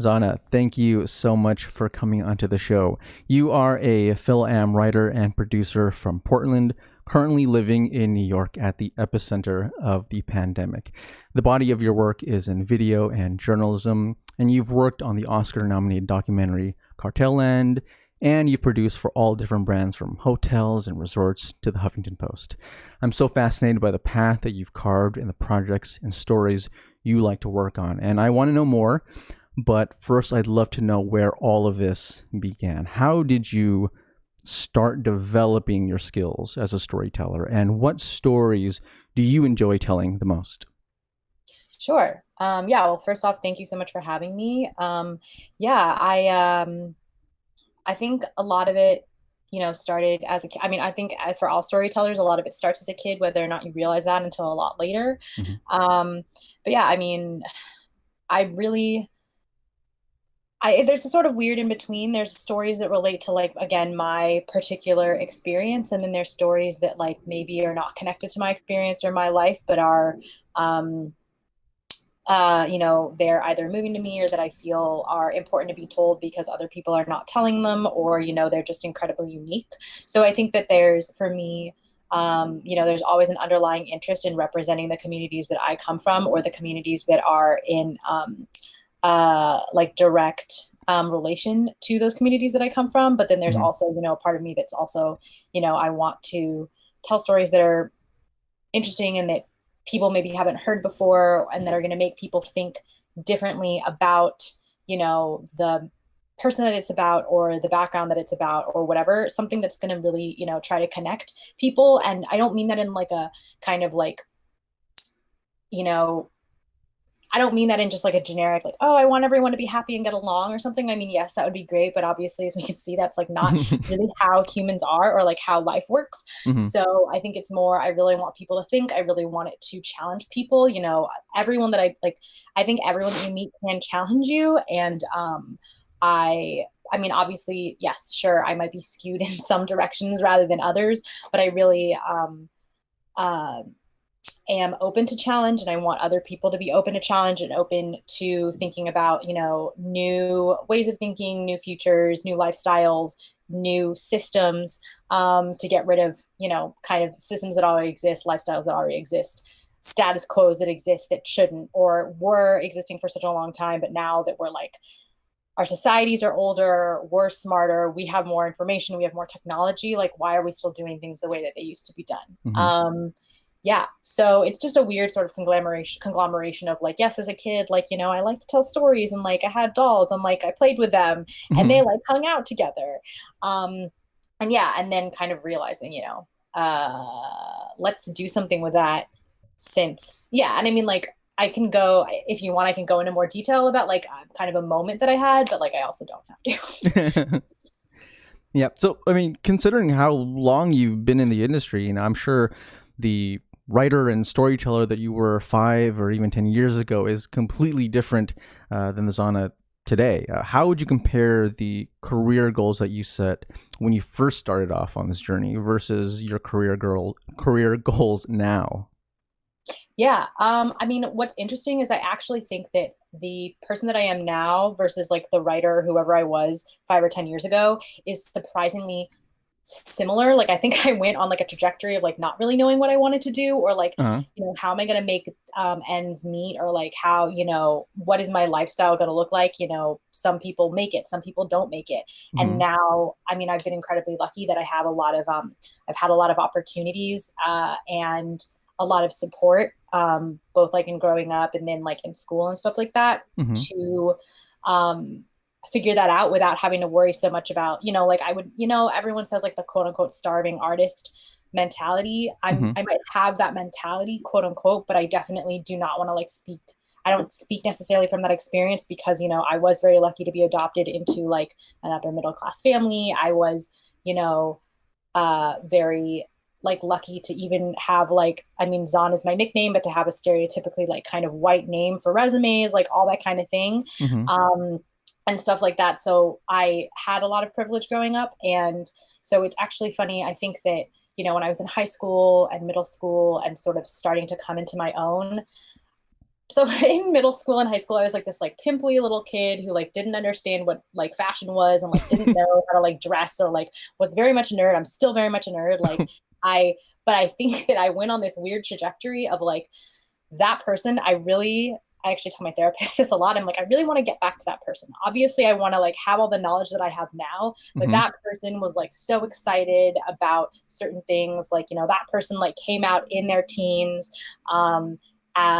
Zana, thank you so much for coming onto the show. You are a Phil-Am writer and producer from Portland, currently living in New York at the epicenter of the pandemic. The body of your work is in video and journalism, and you've worked on the Oscar-nominated documentary Cartel Land, and you've produced for all different brands from hotels and resorts to the Huffington Post. I'm so fascinated by the path that you've carved and the projects and stories you like to work on, and I want to know more. But first, I'd love to know where all of this began. How did you start developing your skills as a storyteller, and what stories do you enjoy telling the most? Sure. Yeah, well, first off, thank you so much for having me. Yeah, I think a lot of it, started as a kid. I mean, I think for all storytellers, a lot of it starts as a kid, whether or not you realize that until a lot later. Mhm. Um, but yeah, I mean, I really there's a sort of weird in between. There's stories that relate to like again my particular experience, and then there's stories that like maybe are not connected to my experience or my life, but are um they're either moving to me or that I feel are important to be told because other people are not telling them, or, they're just incredibly unique. So I think that there's, for me, there's always an underlying interest in representing the communities that I come from or the communities that are in like direct relation to those communities that I come from. But then there's Mhm. also, a part of me that's also, I want to tell stories that are interesting and that people maybe haven't heard before and that are going to make people think differently about the person that it's about or the background that it's about or whatever, something that's going to really try to connect people. And I don't mean that in like a kind of like you know I don't mean that in just like a generic, like, oh, I want everyone to be happy and get along or something. I mean, yes, that would be great. But obviously, as we can see, that's like not really how humans are or like how life works. Mhm. So I think it's more, I really want people to think. I really want it to challenge people. Everyone that I like, I think everyone that you meet can challenge you. And I mean, obviously, yes, sure, I might be skewed in some directions rather than others, but I really, um, am open to challenge, and I want other people to be open to challenge and open to thinking about, new ways of thinking, new futures, new lifestyles, new systems, to get rid of, kind of systems that already exist, lifestyles that already exist, status quos that exist that shouldn't or were existing for such a long time, but now that we're like our societies are older, we're smarter, we have more information, we have more technology. Like, why are we still doing things the way that they used to be done? Mhm. Yeah, so it's just a weird sort of conglomeration of like, yes, as a kid, like I like to tell stories and like I had dolls and like I played with them and they Mhm. like hung out together, um, and yeah, and then kind of realizing, let's do something with that. Since yeah, and I mean like I can go, if you want, I can go into more detail about like kind of a moment that I had, but like I also don't have to. Yeah. So, I mean, considering how long you've been in the industry, and I'm sure the writer and storyteller that you were 5 or even 10 years ago is completely different than the Zana today. How would you compare the career goals that you set when you first started off on this journey versus your career goals now? Yeah. I mean, what's interesting is I actually think that the person that I am now versus like the writer, whoever I was 5 or 10 years ago, is surprisingly similar. Like, I think I went on like a trajectory of like not really knowing what I wanted to do, or like, Uh-huh. how am I going to make ends meet, or like how, what is my lifestyle going to look like? Some people make it, some people don't make it. And Hmm. now, I mean, I've been incredibly lucky that I've had a lot of opportunities and a lot of support, both like in growing up and then like in school and stuff like that, Hmm. to um, figure that out without having to worry so much about, like I would, everyone says like the quote unquote starving artist mentality. Hmm. I might have that mentality, quote unquote, but I definitely do not want to like speak. I don't speak necessarily from that experience because, I was very lucky to be adopted into like an upper middle class family. I was, you know, very like lucky to even have like, I mean, Zon is my nickname, but to have a stereotypically like kind of white name for resumes, like all that kind of thing. Hmm. Um, and stuff like that. So I had a lot of privilege growing up. And so it's actually funny. I think that, when I was in high school and middle school and sort of starting to come into my own, So in middle school and high school, I was like this like pimply little kid who like didn't understand what like fashion was and like didn't know how to like dress, or like was very much a nerd. I'm still very much a nerd. I, but I think that I went on this weird trajectory of like that person. I actually tell my therapist this a lot. I'm like, I really want to get back to that person. Obviously, I want to like have all the knowledge that I have now, but Mm-hmm. that person was like so excited about certain things. Like, that person like came out in their teens.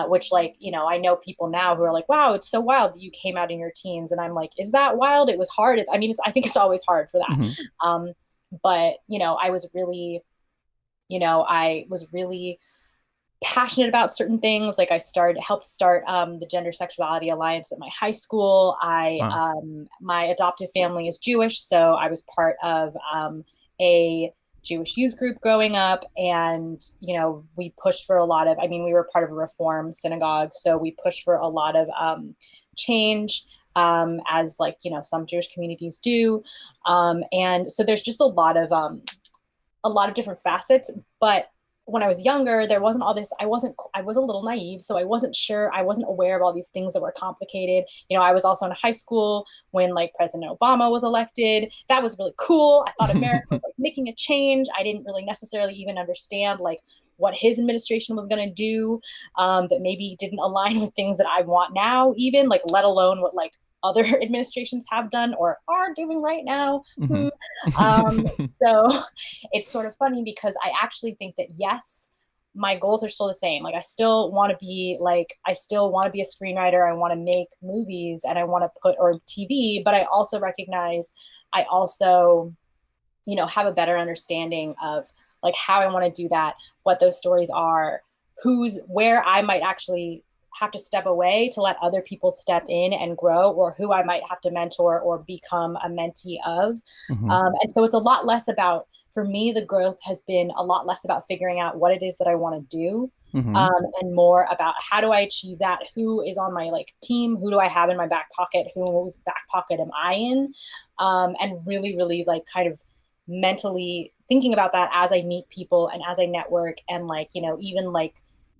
Which like, I know people now who are like, wow, it's so wild that you came out in your teens. And I'm like, is that wild? It was hard. I mean, I think it's always hard for that. Mm-hmm. Um, but, I was really passionate about certain things. Like helped start the Gender Sexuality Alliance at my high school. Wow. My adoptive family is Jewish, so I was part of a Jewish youth group growing up, and we pushed for a lot of. I mean, we were part of a Reform synagogue, so we pushed for a lot of change. As like some Jewish communities do, and so there's just a lot of different facets. But when I was younger, there wasn't all this. I was a little naive, so I wasn't sure. I wasn't aware of all these things that were complicated. I was also in high school when like President Obama was elected. That was really cool. I thought America was like making a change. I didn't really necessarily even understand like what his administration was going to do, that maybe didn't align with things that I want now, even like, let alone what like other administrations have done or are doing right now. Mm-hmm. So it's sort of funny because I actually think that, yes, my goals are still the same. Like, I still want to be a screenwriter. I want to make movies and I want to or TV, but I also recognize I also, have a better understanding of like how I want to do that, what those stories are, where I might actually have to step away to let other people step in and grow, or who I might have to mentor or become a mentee of. Mm-hmm. And so it's a lot less about, for me, the growth has been a lot less about figuring out what it is that I want to do. Mm-hmm. And more about how do I achieve that? Who is on my like team? Who do I have in my back pocket? Whose back pocket am I in? And really, really like kind of mentally thinking about that as I meet people and as I network, and like, even like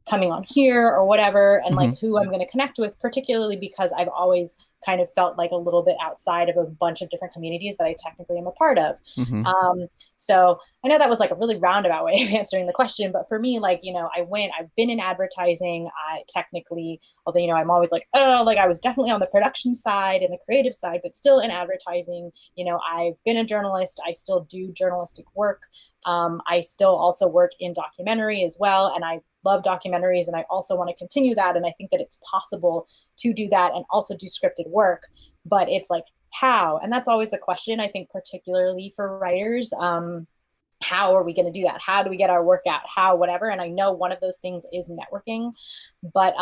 coming on here or whatever, and Mm-hmm. like who I'm going to connect with, particularly because I've always kind of felt like a little bit outside of a bunch of different communities that I technically am a part of. Mm-hmm. So I know that was like a really roundabout way of answering the question, but for me, like, I've been in advertising. I technically, although, I'm always like, oh, like I was definitely on the production side and the creative side, but still in advertising. I've been a journalist. I still do journalistic work. I still also work in documentary as well. And I love documentaries, and I also want to continue that. And I think that it's possible to do that and also do scripted work, but it's like, how? And that's always the question, I think, particularly for writers. How are we going to do that? How do we get our work out? How, whatever. And I know one of those things is networking, but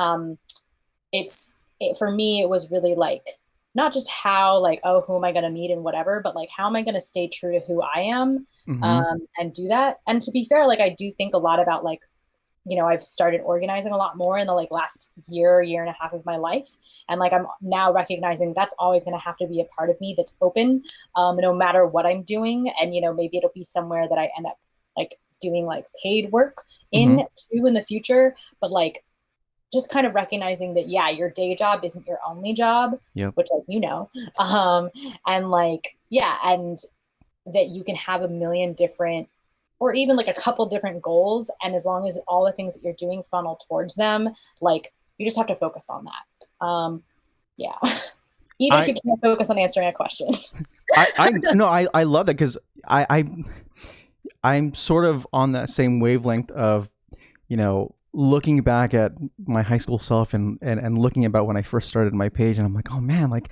for me, it was really like, not just how, like, oh, who am I going to meet and whatever, but like, how am I going to stay true to who I am, Mm-hmm. and do that. And to be fair, like, I do think a lot about like, I've started organizing a lot more in the like last year and a half of my life. And like, I'm now recognizing that's always going to have to be a part of me that's open, no matter what I'm doing. And, maybe it'll be somewhere that I end up like doing like paid work Mm-hmm. in the future. But like, just kind of recognizing that, yeah, your day job isn't your only job, Yep. which like, and like, yeah. And that you can have a million different, or even like a couple different goals. And as long as all the things that you're doing funnel towards them, like, you just have to focus on that. Yeah. Even if I you can't focus on answering a question. I no, I love that because I'm sort of on that same wavelength of, looking back at my high school self and looking about when I first started my page, and I'm like, oh man, like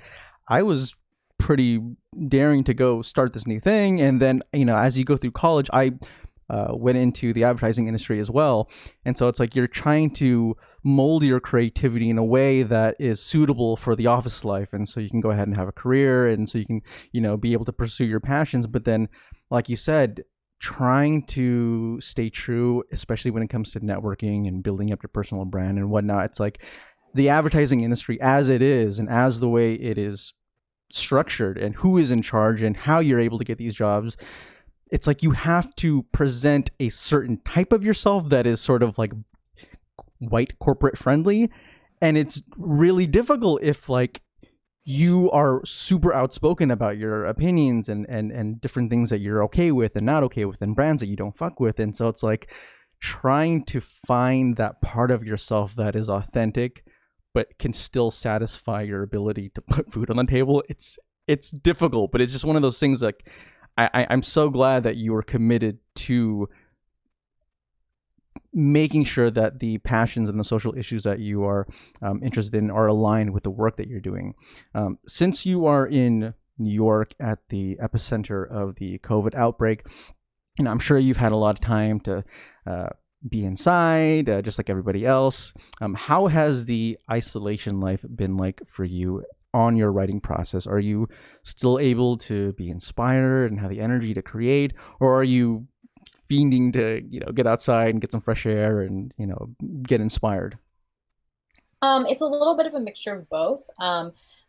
I was pretty daring to go start this new thing. And then, as you go through college, I went into the advertising industry as well. And so it's like you're trying to mold your creativity in a way that is suitable for the office life. And so you can go ahead and have a career. And so you can, be able to pursue your passions. But then, like you said, trying to stay true, especially when it comes to networking and building up your personal brand and whatnot. It's like the advertising industry as it is and as the way it is structured and who is in charge and how you're able to get these jobs, it's like you have to present a certain type of yourself that is sort of like white corporate friendly. And it's really difficult if like you are super outspoken about your opinions and different things that you're okay with and not okay with, and brands that you don't fuck with. And so it's like trying to find that part of yourself that is authentic but can still satisfy your ability to put food on the table. It's difficult, but it's just one of those things. Like I'm so glad that you were committed to making sure that the passions and the social issues that you are interested in are aligned with the work that you're doing. Since you are in New York at the epicenter of the COVID outbreak, and I'm sure you've had a lot of time to be inside, just like everybody else. How has the isolation life been like for you on your writing process? Are you still able to be inspired and have the energy to create, or are you fiending to get outside and get some fresh air and get inspired? It's a little bit of a mixture of both.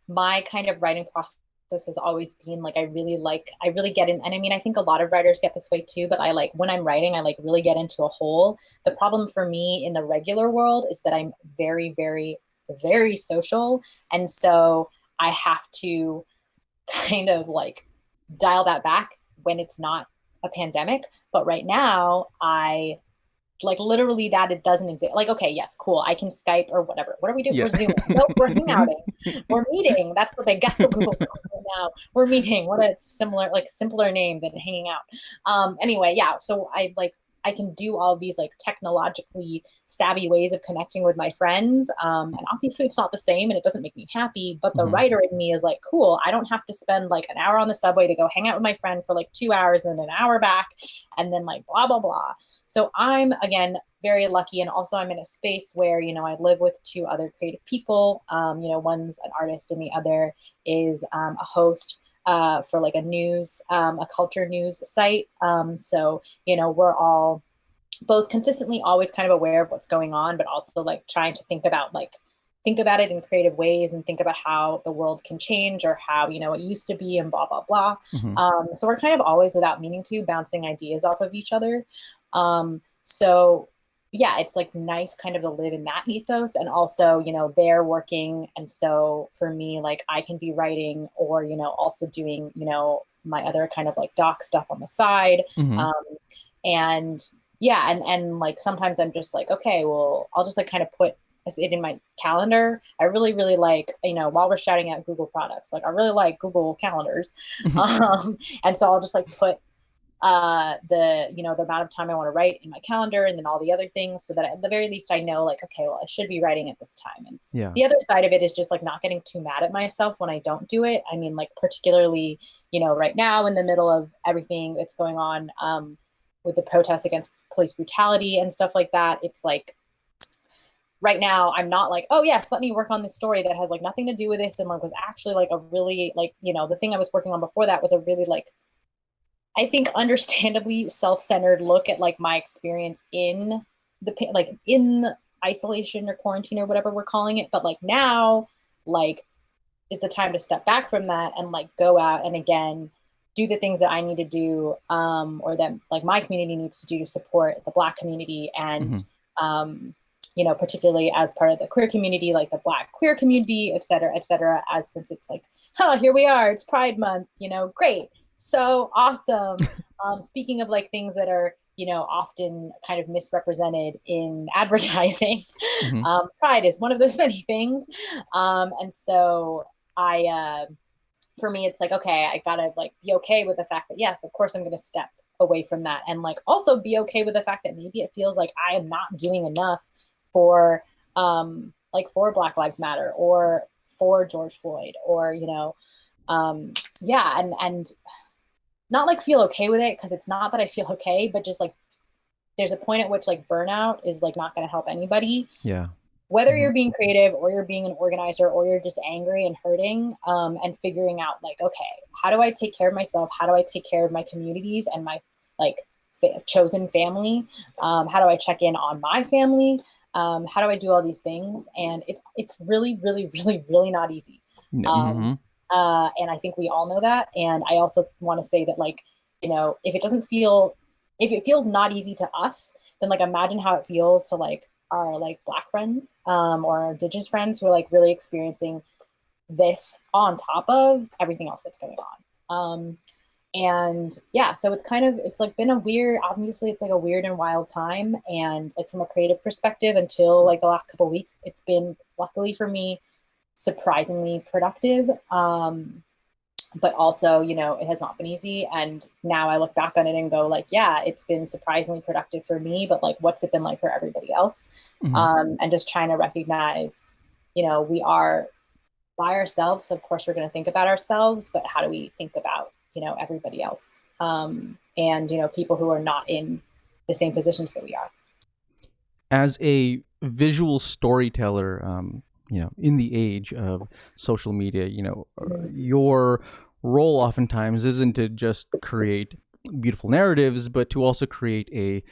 My kind of writing process has always been like I really get in, and I mean I think a lot of writers get this way too, but I like when I'm writing I like really get into a hole. The problem for me in the regular world is that I'm very, very, very social, and so I have to kind of like dial that back when it's not a pandemic. But right now I like literally that it doesn't exist. Like, okay, yes, cool. I can Skype or whatever. What are we doing? Yeah. We're Zooming. Nope, we're hangouting. We're meeting. That's what they got. So Google's right now. We're meeting. What a simpler name than hanging out. Anyway, yeah. So I can do all these like technologically savvy ways of connecting with my friends. And obviously it's not the same and it doesn't make me happy, but the writer in me is like, cool, I don't have to spend like an hour on the subway to go hang out with my friend for like 2 hours and then an hour back and then like blah, blah, blah. So I'm, again, very lucky. And also I'm in a space where, I live with two other creative people. One's an artist and the other is a host for like a culture news site. So, we're all both consistently always kind of aware of what's going on, but also like trying to think about it in creative ways and think about how the world can change or how, it used to be and blah, blah, blah. So we're kind of always, without meaning to, bouncing ideas off of each other. So yeah, it's like nice kind of to live in that ethos. And also, they're working. And so for me, like I can be writing or, also doing, my other kind of like doc stuff on the side. And yeah, and like sometimes I'm just like, okay, well, I'll just like kind of put it in my calendar. I really, really like, while we're shouting out Google products, like I really like Google calendars. And so I'll just like put the amount of time I want to write in my calendar and then all the other things so that at the very least I know like, okay, well, I should be writing at this time. And the other side of it is just like not getting too mad at myself when I don't do it. I mean, like particularly, right now in the middle of everything that's going on with the protests against police brutality and stuff like that, it's like right now I'm not like, oh yes, let me work on this story that has like nothing to do with this and like was actually like a really like, the thing I was working on before that was a really like, I think understandably self-centered look at like my experience in isolation or quarantine or whatever we're calling it. But like now, like is the time to step back from that and like go out and again, do the things that I need to do or that like my community needs to do to support the Black community and, particularly as part of the queer community, like the Black queer community, et cetera, as since it's like, oh, here we are, it's Pride Month, great. So awesome. Speaking of like things that are, often kind of misrepresented in advertising, Pride is one of those many things. And so for me, it's like, okay, I gotta like be okay with the fact that, yes, of course I'm going to step away from that. And like, also be okay with the fact that maybe it feels like I am not doing enough for for Black Lives Matter or for George Floyd or, and not like feel okay with it. Cause it's not that I feel okay, but just like, there's a point at which like burnout is like not going to help anybody. Yeah. Whether you're being creative or you're being an organizer or you're just angry and hurting and figuring out like, okay, how do I take care of myself? How do I take care of my communities and my like chosen family? How do I check in on my family? How do I do all these things? And it's really, really, really, really not easy. And I think we all know that. And I also want to say that like, if it feels not easy to us, then like imagine how it feels to like our like Black friends or our Indigenous friends who are like really experiencing this on top of everything else that's going on. And yeah, so it's like been a weird, obviously it's like a weird and wild time. And like from a creative perspective, until like the last couple of weeks, it's been, luckily for me, surprisingly productive. But also, you know, it has not been easy. And now I look back on it and go like, yeah, it's been surprisingly productive for me, but like, what's it been like for everybody else? And just trying to recognize, you know, we are by ourselves. So of course we're going to think about ourselves, but how do we think about, you know, everybody else? And, you know, people who are not in the same positions that we are. As a visual storyteller, you know, in the age of social media, you know, your role oftentimes isn't to just create beautiful narratives, but to also create a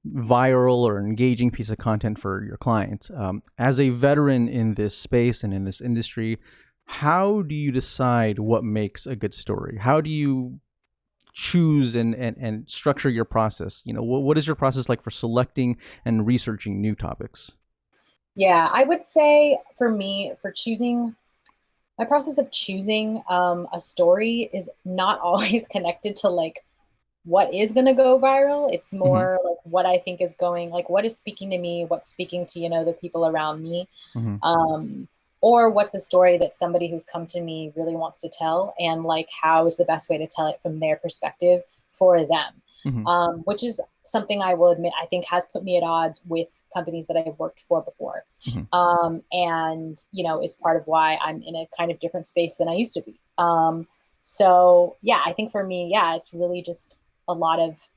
viral or engaging piece of content for your clients. As a veteran in this space and in this industry, how do you decide what makes a good story? How do you choose and structure your process? You know, what is your process like for selecting and researching new topics? Yeah, I would say for me, for choosing, my process of choosing a story is not always connected to like what is going to go viral. It's Mm-hmm. more like what I think is going, like what is speaking to me, what's speaking to, you know, the people around me. Mm-hmm. Um, or what's a story that somebody who's come to me really wants to tell, and like how is the best way to tell it from their perspective for them. Mm-hmm. Which is something I will admit I think has put me at odds with companies that I've worked for before. Mm-hmm. And you know, is part of why I'm in a kind of different space than I used to be. So yeah, I think for me, yeah, it's really just a lot of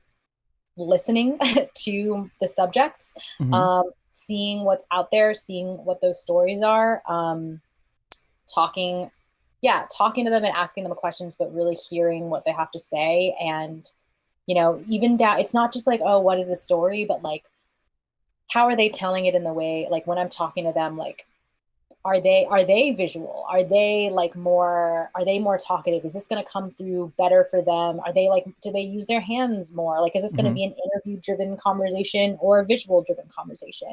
listening to the subjects, Mm-hmm. seeing what's out there, seeing what those stories are, talking, yeah, talking to them and asking them questions, but really hearing what they have to say. And, you know, even down, it's not just like, oh, what is the story, but like, how are they telling it in the way, like when I'm talking to them, like, are they visual? Are they more talkative? Is this going to come through better for them? Are they like, do they use their hands more? Like, is this going to Mm-hmm. be an interview driven conversation or a visual driven conversation?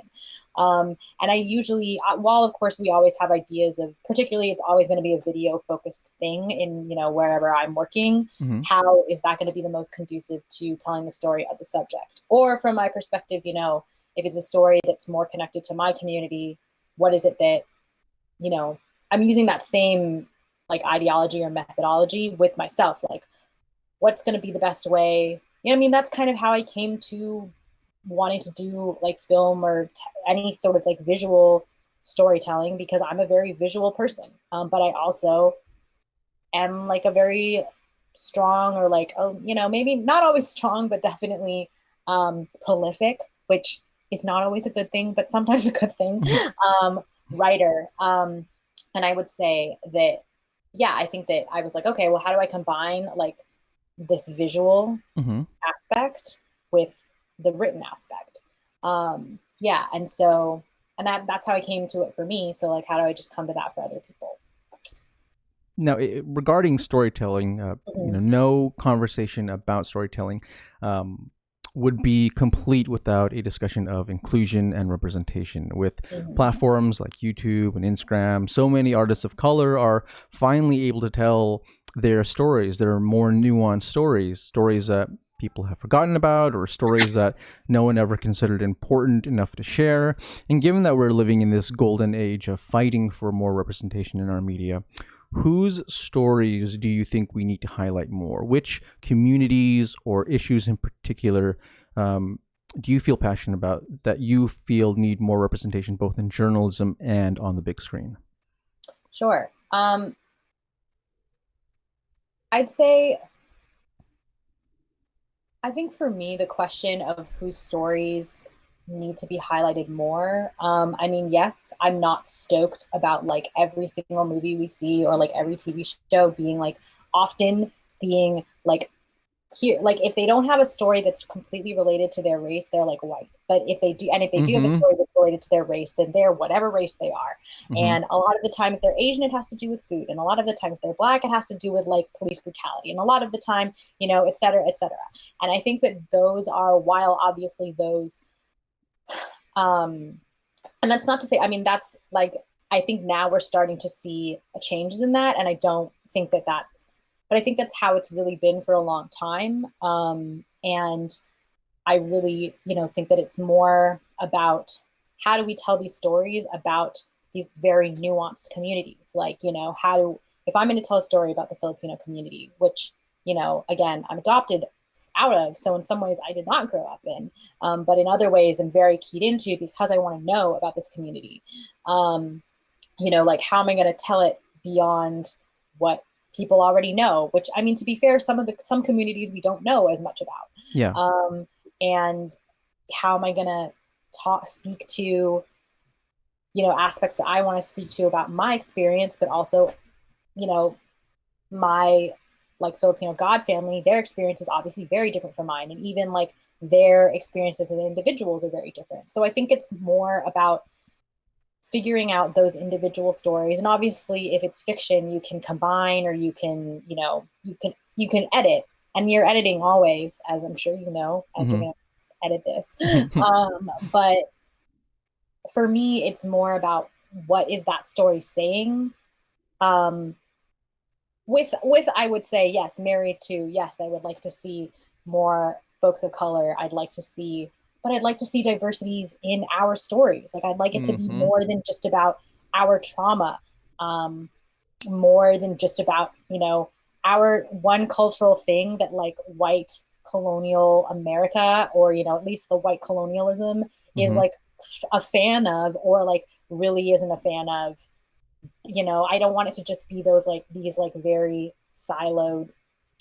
And I usually, while of course we always have ideas of, particularly it's always going to be a video focused thing in, you know, wherever I'm working, Mm-hmm. how is that going to be the most conducive to telling the story of the subject? Or from my perspective, you know, if it's a story that's more connected to my community, what is it that, you know, I'm using that same like ideology or methodology with myself. Like, what's going to be the best way? You know, I mean, that's kind of how I came to wanting to do like film or any sort of like visual storytelling, because I'm a very visual person. But I also am like a very strong, or like, oh, you know, maybe not always strong, but definitely prolific, which is not always a good thing, but sometimes a good thing. Mm-hmm. Writer. And I would say that, yeah, I think that I was like, okay, well, how do I combine like this visual Mm-hmm. aspect with the written aspect? Yeah, and so, and that's how I came to it for me. So like, how do I just come to that for other people? Now, regarding storytelling, you know, Mhm. no conversation about storytelling would be complete without a discussion of inclusion and representation. With Mhm. platforms like YouTube and Instagram, so many artists of color are finally able to tell their stories. There are more nuanced stories, stories that people have forgotten about, or stories that no one ever considered important enough to share. And given that we're living in this golden age of fighting for more representation in our media, whose stories do you think we need to highlight more? Which communities or issues in particular do you feel passionate about that you feel need more representation both in journalism and on the big screen? Sure. I'd say, I think for me, the question of whose stories need to be highlighted more. I mean, yes, I'm not stoked about like every single movie we see or like every TV show being like often being like here, like if they don't have a story that's completely related to their race, they're like white. But if they do, and if they do have a Mm-hmm. story that's related to their race, then they're whatever race they are. Mm-hmm. And a lot of the time, if they're Asian, it has to do with food. And a lot of the time, if they're Black, it has to do with like police brutality. And a lot of the time, you know, et cetera, et cetera. And I think that those are, while obviously those And that's not to say, I mean, that's like, I think now we're starting to see changes in that. And I don't think that but I think that's how it's really been for a long time. And I really, think that it's more about how do we tell these stories about these very nuanced communities? Like, if I'm going to tell a story about the Filipino community, which, again, I'm adopted out of. So in some ways I did not grow up in, but in other ways I'm very keyed into because I want to know about this community. Like how am I going to tell it beyond what people already know, which I mean, to be fair, some communities we don't know as much about. Yeah. And how am I going to speak to, aspects that I want to speak to about my experience, but also, my like Filipino God family, their experience is obviously very different from mine. And even like their experiences as individuals are very different. So I think it's more about figuring out those individual stories. And obviously if it's fiction, you can combine, or you can, you can edit, and you're editing always, as I'm sure you know, as you're going to edit this. But for me, it's more about what is that story saying? With I would say, yes, married to, yes, I would like to see more folks of color. I'd like to see diversities in our stories. Like I'd like it to be more than just about our trauma, more than just about, our one cultural thing that like white colonial America, or, at least the white colonialism is like a fan of, or like really isn't a fan of. I don't want it to just be these very siloed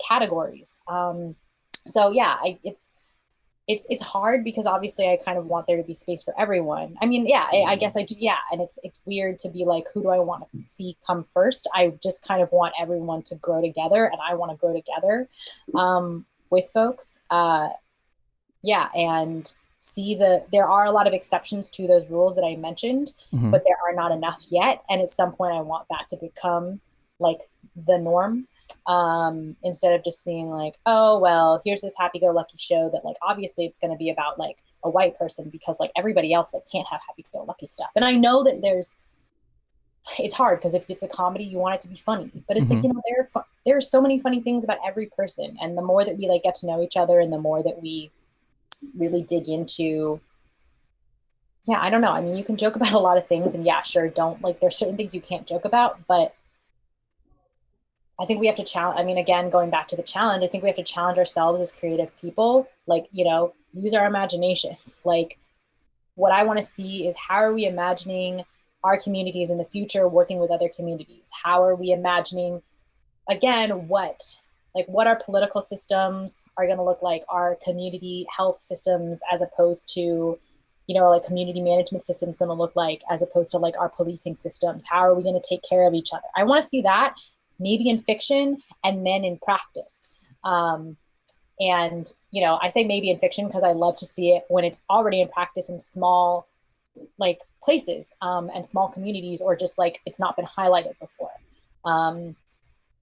categories. So yeah, it's hard because obviously I kind of want there to be space for everyone. I mean, yeah, I guess I do. Yeah. And it's weird to be like, who do I want to see come first? I just kind of want everyone to grow together, and I want to grow together, with folks. Yeah. And there are a lot of exceptions to those rules that I mentioned, but there are not enough yet. And at some point I want that to become like the norm, instead of just seeing like, oh, well, here's this happy-go-lucky show that like, obviously it's going to be about like a white person because like everybody else like can't have happy-go-lucky stuff. And I know that it's hard because if it's a comedy, you want it to be funny, but it's like, there are so many funny things about every person. And the more that we like get to know each other, and the more that we really dig into, yeah, I don't know. I mean, you can joke about a lot of things, and yeah, sure, don't like, there's certain things you can't joke about, but I think we have to challenge. I mean, again, going back to the challenge, I think we have to challenge ourselves as creative people, like, use our imaginations. Like what I want to see is, how are we imagining our communities in the future working with other communities? How are we imagining, again, what our political systems are going to look like, our community health systems, as opposed to, like community management systems going to look like, as opposed to like our policing systems. How are we going to take care of each other? I want to see that maybe in fiction and then in practice. And, I say maybe in fiction because I love to see it when it's already in practice in small like places, and small communities, or just like it's not been highlighted before.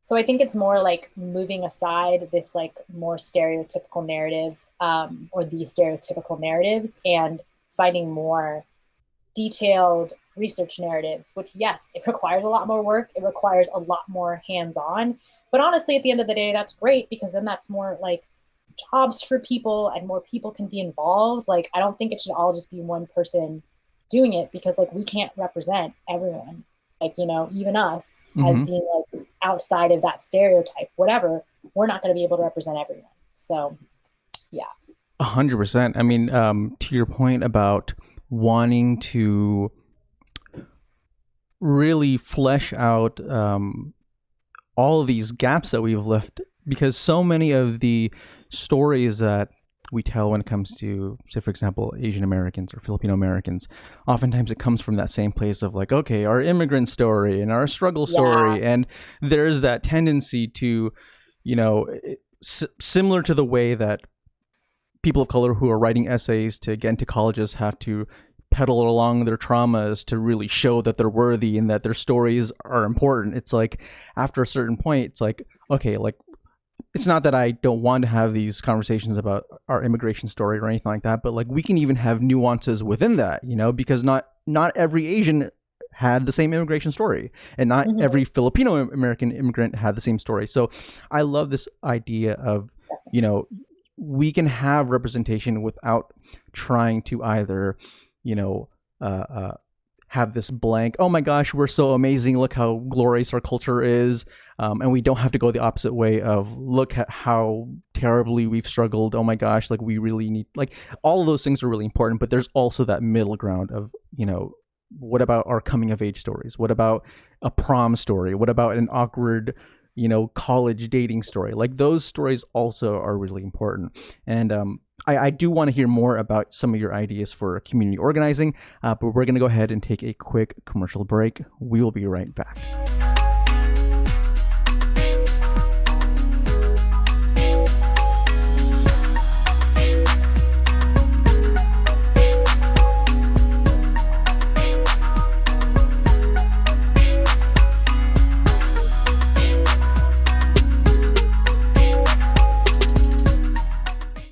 So I think it's more like moving aside this like more stereotypical narrative, or these stereotypical narratives, and finding more detailed research narratives, which, yes, it requires a lot more work. It requires a lot more hands-on. But honestly, at the end of the day, that's great, because then that's more like jobs for people and more people can be involved. Like, I don't think it should all just be one person doing it, because like we can't represent everyone. Like, even us as being like outside of that stereotype, whatever, we're not going to be able to represent everyone. So, yeah. 100%. I mean, to your point about wanting to really flesh out all of these gaps that we've left, because so many of the stories that we tell when it comes to, say, for example, Asian Americans or Filipino Americans, oftentimes it comes from that same place of like, okay, our immigrant story and our struggle story. Yeah. And there's that tendency to, similar to the way that people of color who are writing essays to get into colleges have to pedal along their traumas to really show that they're worthy and that their stories are important. It's like, after a certain point, it's like, okay, like, it's not that I don't want to have these conversations about our immigration story or anything like that, but like we can even have nuances within that, because not not every Asian had the same immigration story, and not Mhm. every Filipino American immigrant had the same story. So I love this idea of, you know, we can have representation without trying to either, you know, have this blank, oh my gosh, we're so amazing, look how glorious our culture is, and we don't have to go the opposite way of, look at how terribly we've struggled, oh my gosh, like we really need, like, all of those things are really important, but there's also that middle ground of, you know, what about our coming of age stories? What about a prom story? What about an awkward, you know, college dating story? Like, those stories also are really important. And I do want to hear more about some of your ideas for community organizing, but we're going to go ahead and take a quick commercial break. We will be right back.